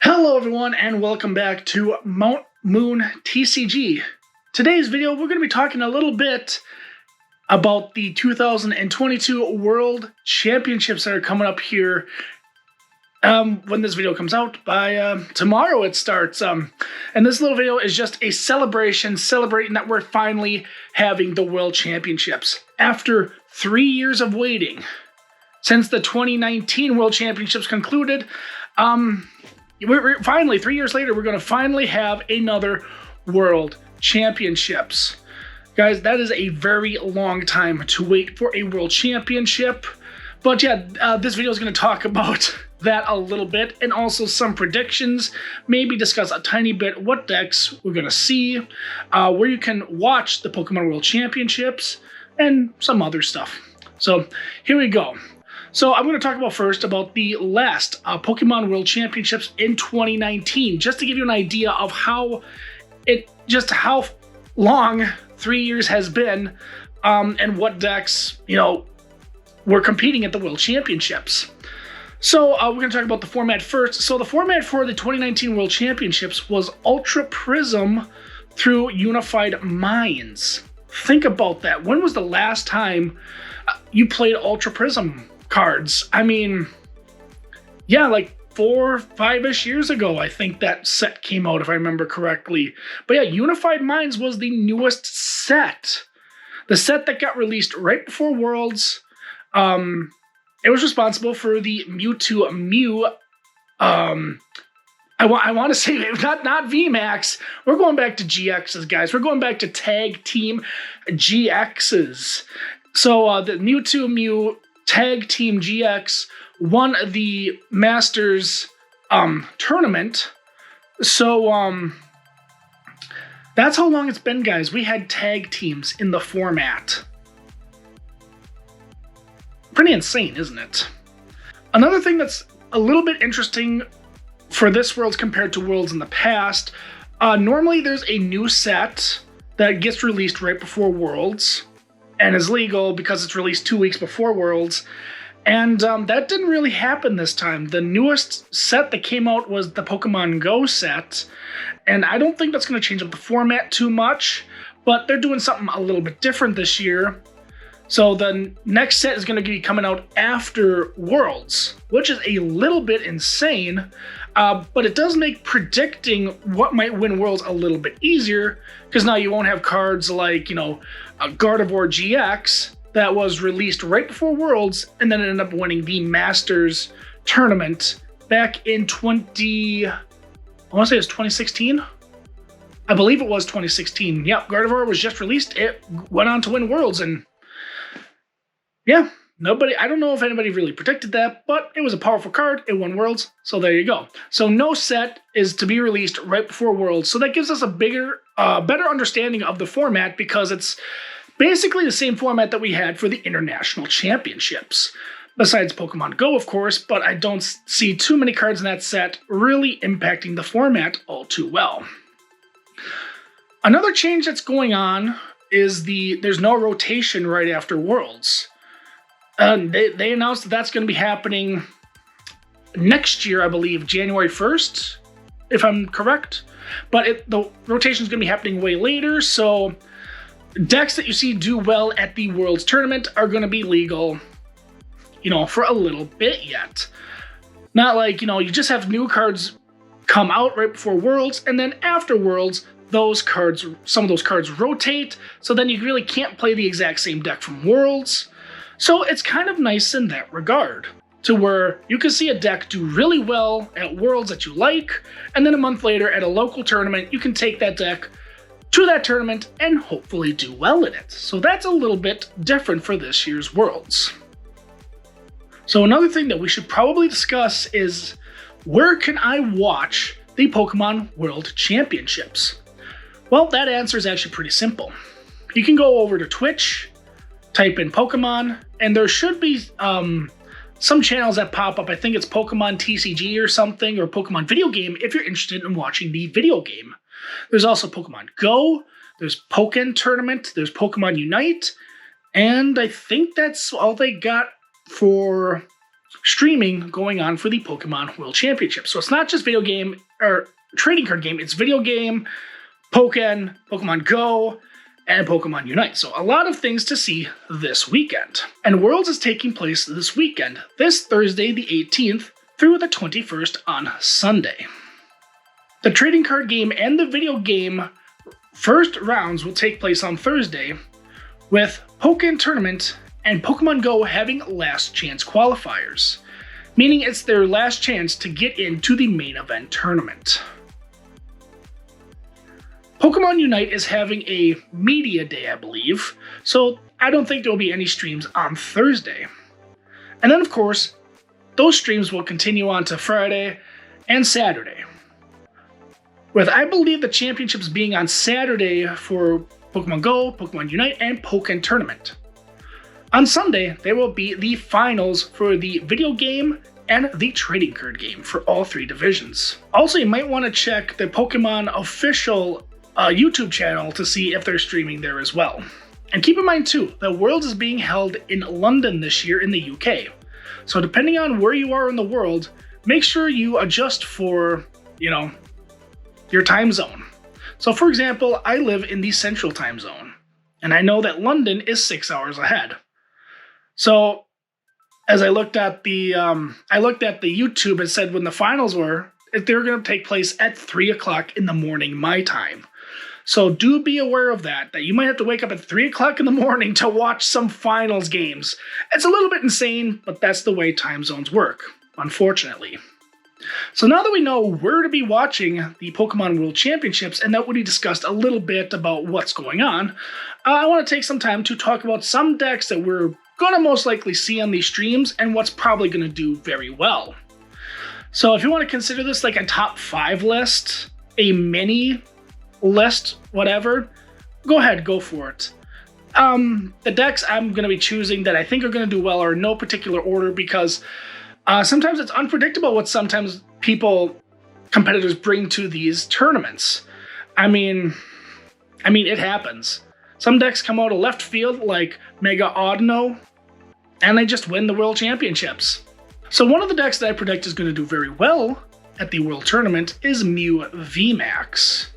Hello everyone and welcome back to mountmoontcg. Today's video we're going to be talking a little bit about the 2022 World Championships that are coming up here when this video comes out. By tomorrow it starts. And this little video is just a celebration, celebrating that we're finally having the World Championships. After 3 years of waiting, since the 2019 World Championships concluded, we're finally, 3 years later, we're going to finally have another World Championships. Guys, that is a very long time to wait for a World Championship. But yeah, this video is going to talk about that a little bit, and also some predictions, maybe discuss a tiny bit what decks we're going to see, where you can watch the Pokemon World Championships, and some other stuff. So here we go. So I'm going to talk about first about the last Pokemon World Championships in 2019, just to give you an idea of how long 3 years has been, and what decks, were competing at the World Championships. So we're going to talk about the format first. So the format for the 2019 World Championships was Ultra Prism through Unified Minds. Think about that. When was the last time you played Ultra Prism cards? I mean, yeah, like 4 or 5-ish years ago, I think that set came out, if I remember correctly. But yeah, Unified Minds was the newest set. The set that got released right before Worlds. It was responsible for the Mewtwo Mew. I want to say not VMAX. We're going back to GXs, guys. We're going back to Tag Team GXs. So the Mewtwo Mew Tag Team GX won the Masters tournament. So that's how long it's been, guys. We had tag teams in the format. Pretty insane, isn't it? Another thing that's a little bit interesting for this Worlds compared to Worlds in the past, normally there's a new set that gets released right before Worlds and is legal because it's released 2 weeks before Worlds. And that didn't really happen this time. The newest set that came out was the Pokemon Go set. And I don't think that's going to change up the format too much, but they're doing something a little bit different this year. So the next set is going to be coming out after Worlds, which is a little bit insane. But it does make predicting what might win Worlds a little bit easier, because now you won't have cards like, Gardevoir GX that was released right before Worlds and then it ended up winning the Masters tournament back in 2016? I believe it was 2016. Yep, Gardevoir was just released. It went on to win Worlds, and yeah, I don't know if anybody really predicted that, but it was a powerful card. It won Worlds, so there you go. So no set is to be released right before Worlds, so that gives us a better understanding of the format, because it's basically the same format that we had for the International Championships. Besides Pokemon Go, of course, but I don't see too many cards in that set really impacting the format all too well. Another change that's going on is there's no rotation right after Worlds. They announced that that's going to be happening next year, I believe, January 1st, if I'm correct. But the rotation is going to be happening way later, so decks that you see do well at the Worlds tournament are going to be legal, for a little bit yet. Not like, you just have new cards come out right before Worlds, and then after Worlds, some of those cards rotate, so then you really can't play the exact same deck from Worlds. So it's kind of nice in that regard, to where you can see a deck do really well at Worlds that you like, and then a month later at a local tournament, you can take that deck to that tournament and hopefully do well in it. So that's a little bit different for this year's Worlds. So another thing that we should probably discuss is, where can I watch the Pokemon World Championships? Well, that answer is actually pretty simple. You can go over to Twitch, type in Pokemon, and there should be some channels that pop up. I think it's Pokemon TCG or something, or Pokemon Video Game, if you're interested in watching the video game. There's also Pokemon Go, there's Pokken Tournament, there's Pokemon Unite, and I think that's all they got for streaming going on for the Pokemon World Championship. So it's not just video game or trading card game, it's video game, Pokemon Go, and Pokemon Unite. So a lot of things to see this weekend. And Worlds is taking place this weekend, this Thursday the 18th through the 21st on Sunday. The trading card game and the video game first rounds will take place on Thursday, with Pokken Tournament and Pokemon Go having last chance qualifiers, meaning it's their last chance to get into the main event tournament. Pokemon Unite is having a media day, I believe, so I don't think there will be any streams on Thursday. And then, of course, those streams will continue on to Friday and Saturday, with I believe the championships being on Saturday for Pokemon Go, Pokemon Unite, and Pokken Tournament. On Sunday, there will be the finals for the video game and the trading card game for all three divisions. Also, you might want to check the Pokemon official YouTube channel to see if they're streaming there as well. And keep in mind too, that Worlds is being held in London this year in the UK. So depending on where you are in the world, make sure you adjust for, your time zone. So for example, I live in the Central Time Zone, and I know that London is 6 hours ahead. So as I looked at the YouTube, it said when the finals were, they were going to take place at 3 o'clock in the morning my time. So do be aware of that you might have to wake up at 3 o'clock in the morning to watch some finals games. It's a little bit insane, but that's the way time zones work, unfortunately. So now that we know where to be watching the Pokemon World Championships and that we discussed a little bit about what's going on, I want to take some time to talk about some decks that we're going to most likely see on these streams and what's probably going to do very well. So if you want to consider this like a top 5 list, a mini list, whatever, go ahead, go for it. The decks I'm going to be choosing that I think are going to do well are in no particular order because sometimes it's unpredictable what sometimes competitors bring to these tournaments. I mean, it happens. Some decks come out of left field like Mega Audino, and they just win the World Championships. So one of the decks that I predict is going to do very well at the World Tournament is Mew VMAX.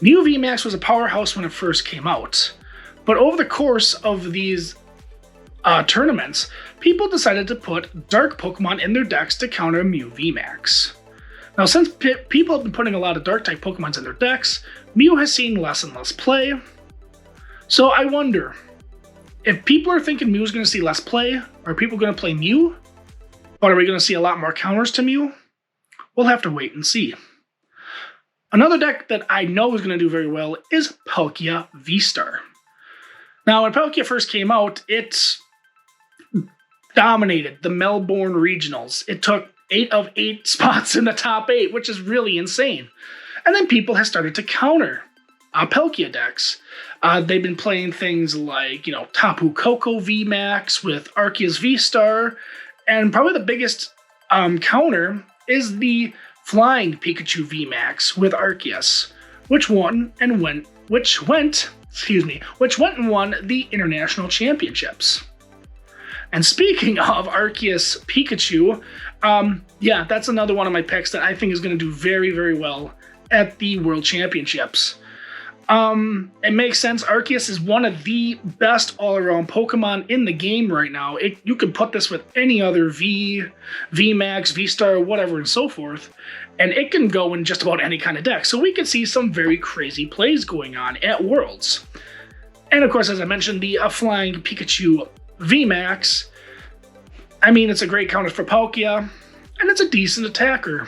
Mew VMAX was a powerhouse when it first came out, but over the course of these tournaments, people decided to put dark Pokemon in their decks to counter Mew VMAX. Now, since people have been putting a lot of dark-type Pokemons in their decks, Mew has seen less and less play. So I wonder, if people are thinking Mew is going to see less play, are people going to play Mew? But are we going to see a lot more counters to Mew? We'll have to wait and see. Another deck that I know is going to do very well is Palkia V-Star. Now, when Palkia first came out, it dominated the Melbourne Regionals. It took 8 of 8 spots in the top 8, which is really insane. And then people have started to counter Palkia decks. They've been playing things like, Tapu Koko VMAX with Arceus V-Star, and probably the biggest counter is the Flying Pikachu VMAX with Arceus, which went and won the international championships. And speaking of Arceus Pikachu, that's another one of my picks that I think is going to do very, very well at the World Championships. It makes sense. Arceus is one of the best all-around Pokemon in the game right now. You could put this with any other VMAX, V-Star, whatever, and so forth, and it can go in just about any kind of deck. So we could see some very crazy plays going on at Worlds. And of course, as I mentioned, the Flying Pikachu VMAX, it's a great counter for Palkia, and it's a decent attacker.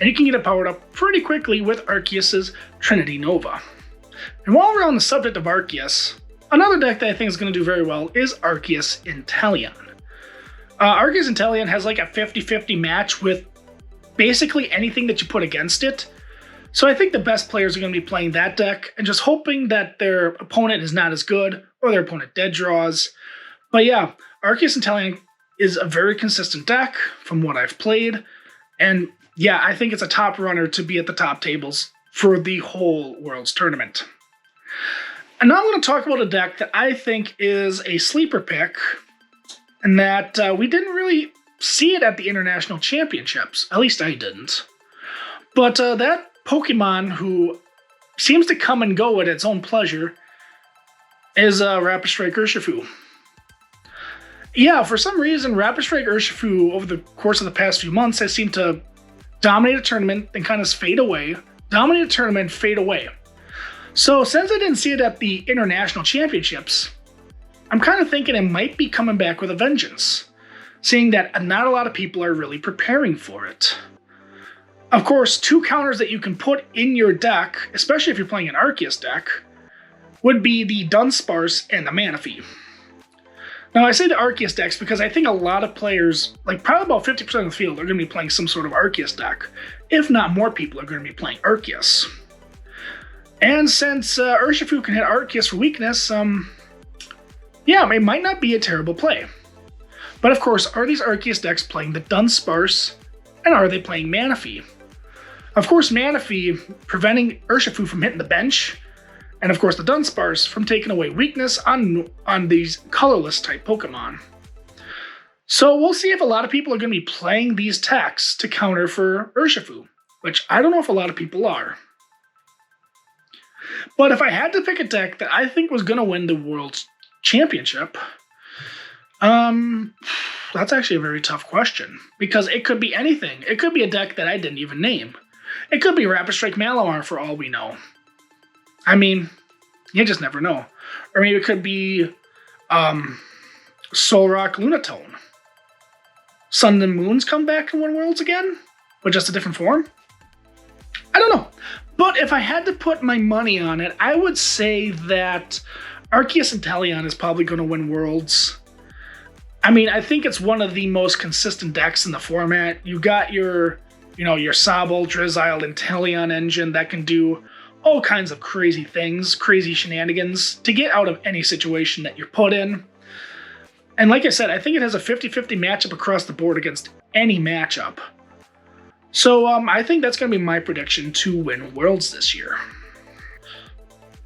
And you can get it powered up pretty quickly with Arceus' Trinity Nova. And while we're on the subject of Arceus, another deck that I think is going to do very well is Arceus Inteleon. Arceus Inteleon has like a 50-50 match with basically anything that you put against it. So I think the best players are going to be playing that deck and just hoping that their opponent is not as good or their opponent dead draws. But yeah, Arceus Inteleon is a very consistent deck from what I've played. And yeah, I think it's a top runner to be at the top tables for the whole Worlds Tournament. And now I'm going to talk about a deck that I think is a sleeper pick, and that we didn't really see it at the International Championships. At least I didn't. But that Pokemon who seems to come and go at its own pleasure is Rapid Strike Urshifu. Yeah, for some reason, Rapid Strike Urshifu over the course of the past few months has seemed to dominate a tournament and kind of fade away. Dominate a tournament, fade away. So since I didn't see it at the International Championships, I'm kind of thinking it might be coming back with a vengeance, seeing that not a lot of people are really preparing for it. Of course, two counters that you can put in your deck, especially if you're playing an Arceus deck, would be the Dunsparce and the Manaphy. Now, I say the Arceus decks because I think a lot of players, like probably about 50% of the field, are going to be playing some sort of Arceus deck. If not more people are going to be playing Arceus. And since Urshifu can hit Arceus for weakness, yeah, it might not be a terrible play. But of course, are these Arceus decks playing the Dunsparce, and are they playing Manaphy? Of course, Manaphy preventing Urshifu from hitting the bench, and of course the Dunsparce from taking away weakness on these colorless type Pokemon. So we'll see if a lot of people are going to be playing these techs to counter for Urshifu, which I don't know if a lot of people are. But if I had to pick a deck that I think was going to win the World Championship, that's actually a very tough question, because it could be anything. It could be a deck that I didn't even name. It could be Rapid Strike Malamar for all we know. I mean, you just never know. Or maybe it could be Solrock Lunatone. Sun and Moons come back and win Worlds again? With just a different form? I don't know. But if I had to put my money on it, I would say that Arceus Inteleon is probably going to win Worlds. I mean, I think it's one of the most consistent decks in the format. You got your Sobble, Drizzile, Inteleon engine that can do all kinds of crazy things, crazy shenanigans to get out of any situation that you're put in. And like I said, I think it has a 50-50 matchup across the board against any matchup. So I think that's going to be my prediction to win Worlds this year.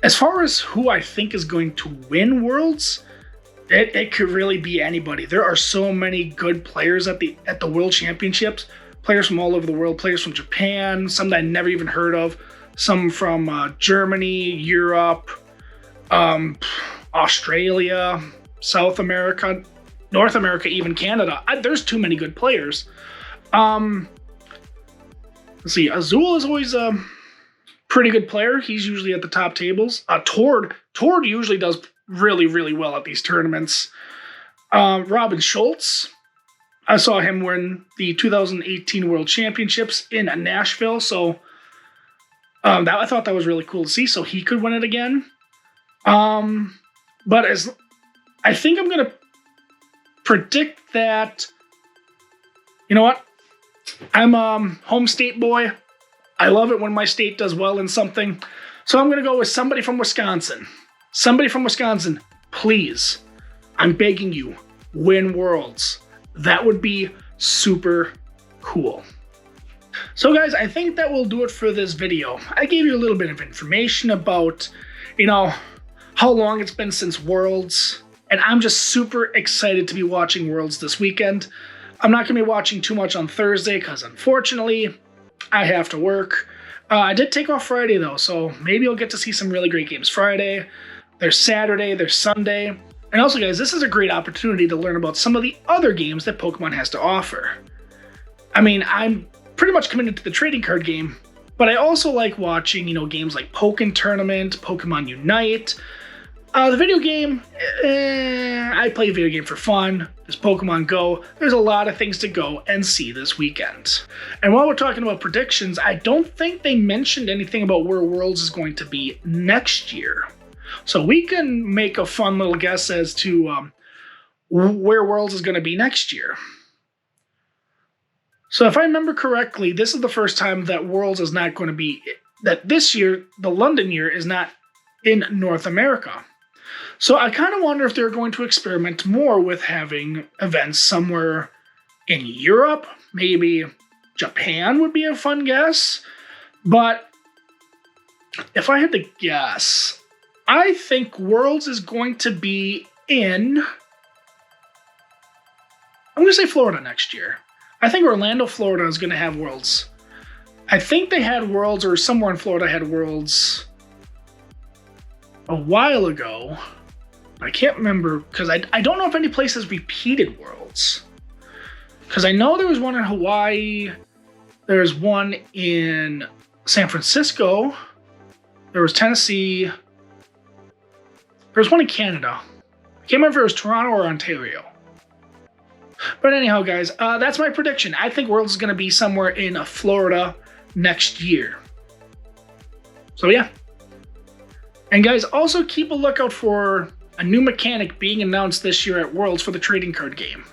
As far as who I think is going to win Worlds, it could really be anybody. There are so many good players at the World Championships. Players from all over the world, players from Japan, some that I never even heard of, some from Germany, Europe, Australia, South America, North America, even Canada. There's too many good players. Let's see, Azul is always a pretty good player. He's usually at the top tables. Tord usually does really, really well at these tournaments. Robin Schultz, I saw him win the 2018 World Championships in Nashville, so I thought that was really cool to see. So he could win it again. But I think I'm going to predict that, you know what? I'm a home state boy. I love it when my state does well in something. So I'm going to go with somebody from Wisconsin. Somebody from Wisconsin, please. I'm begging you, win Worlds. That would be super cool. So guys, I think that will do it for this video. I gave you a little bit of information about, how long it's been since Worlds. And I'm just super excited to be watching Worlds this weekend. I'm not going to be watching too much on Thursday because unfortunately, I have to work. I did take off Friday though, so maybe I'll get to see some really great games Friday. There's Saturday, there's Sunday. And also guys, this is a great opportunity to learn about some of the other games that Pokemon has to offer. I mean, I'm pretty much committed to the trading card game, but I also like watching, games like Pokken Tournament, Pokemon Unite. The video game, I play a video game for fun. There's Pokemon Go. There's a lot of things to go and see this weekend. And while we're talking about predictions, I don't think they mentioned anything about where Worlds is going to be next year. So we can make a fun little guess as to where Worlds is going to be next year. So if I remember correctly, this is the first time that Worlds is not going to be, that this year, the London year, is not in North America. So I kind of wonder if they're going to experiment more with having events somewhere in Europe. Maybe Japan would be a fun guess. But if I had to guess, I think Worlds is going to be in I'm going to say Florida next year. I think Orlando, Florida is going to have Worlds. I think they had Worlds, or somewhere in Florida had Worlds a while ago. I can't remember, because I don't know if any place has repeated Worlds. Because I know there was one in Hawaii, there's one in San Francisco, there was Tennessee, there's one in Canada. I can't remember if it was Toronto or Ontario. But anyhow, guys, that's my prediction. I think Worlds is going to be somewhere in Florida next year. So yeah. And guys, also keep a lookout for a new mechanic being announced this year at Worlds for the trading card game.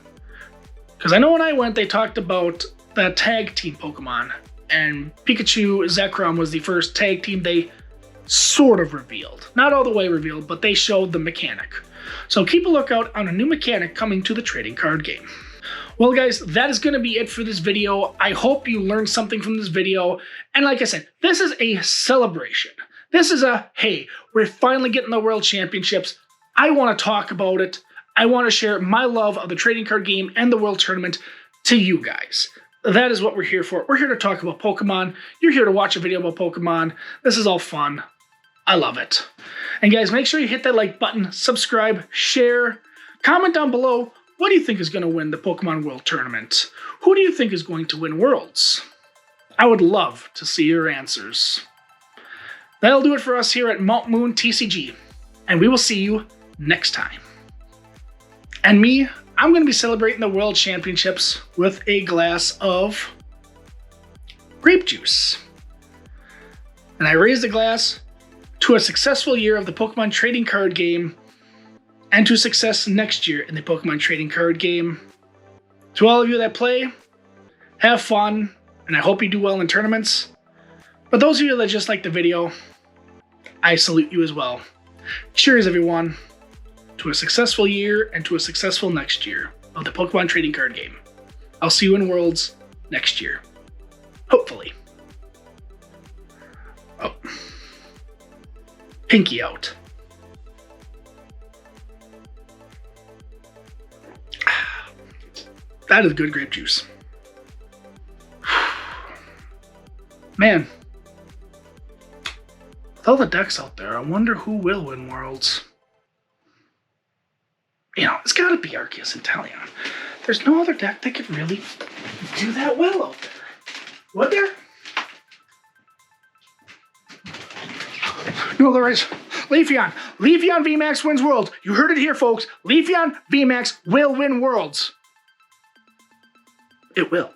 Because I know when I went, they talked about the tag team Pokemon. And Pikachu Zekrom was the first tag team they sort of revealed. Not all the way revealed, but they showed the mechanic. So keep a lookout on a new mechanic coming to the trading card game. Well guys, that is going to be it for this video. I hope you learned something from this video. And like I said, this is a celebration. This is a, hey, we're finally getting the World Championships. I want to talk about it. I want to share my love of the trading card game and the World Tournament to you guys. That is what we're here for. We're here to talk about Pokemon. You're here to watch a video about Pokemon. This is all fun. I love it. And guys, make sure you hit that like button, subscribe, share, comment down below. What do you think is going to win the Pokemon World Tournament? Who do you think is going to win Worlds? I would love to see your answers. That'll do it for us here at mountmoontcg. And we will see you next time. And me, I'm going to be celebrating the World Championships with a glass of grape juice. And I raise the glass to a successful year of the Pokemon trading card game and to success next year in the Pokemon trading card game. To all of you that play, have fun, and I hope you do well in tournaments. But those of you that just like the video, I salute you as well. Cheers, everyone, to a successful year and to a successful next year of the Pokemon trading card game. I'll see you in Worlds next year. Hopefully. Oh. Pinky out. That is good grape juice. Man. With all the decks out there, I wonder who will win Worlds. You know, it's gotta be Arceus and Talion. There's no other deck that could really do that well out there. Would there? No, there is. Leafeon. Leafeon VMAX wins Worlds. You heard it here, folks. Leafeon VMAX will win Worlds. It will.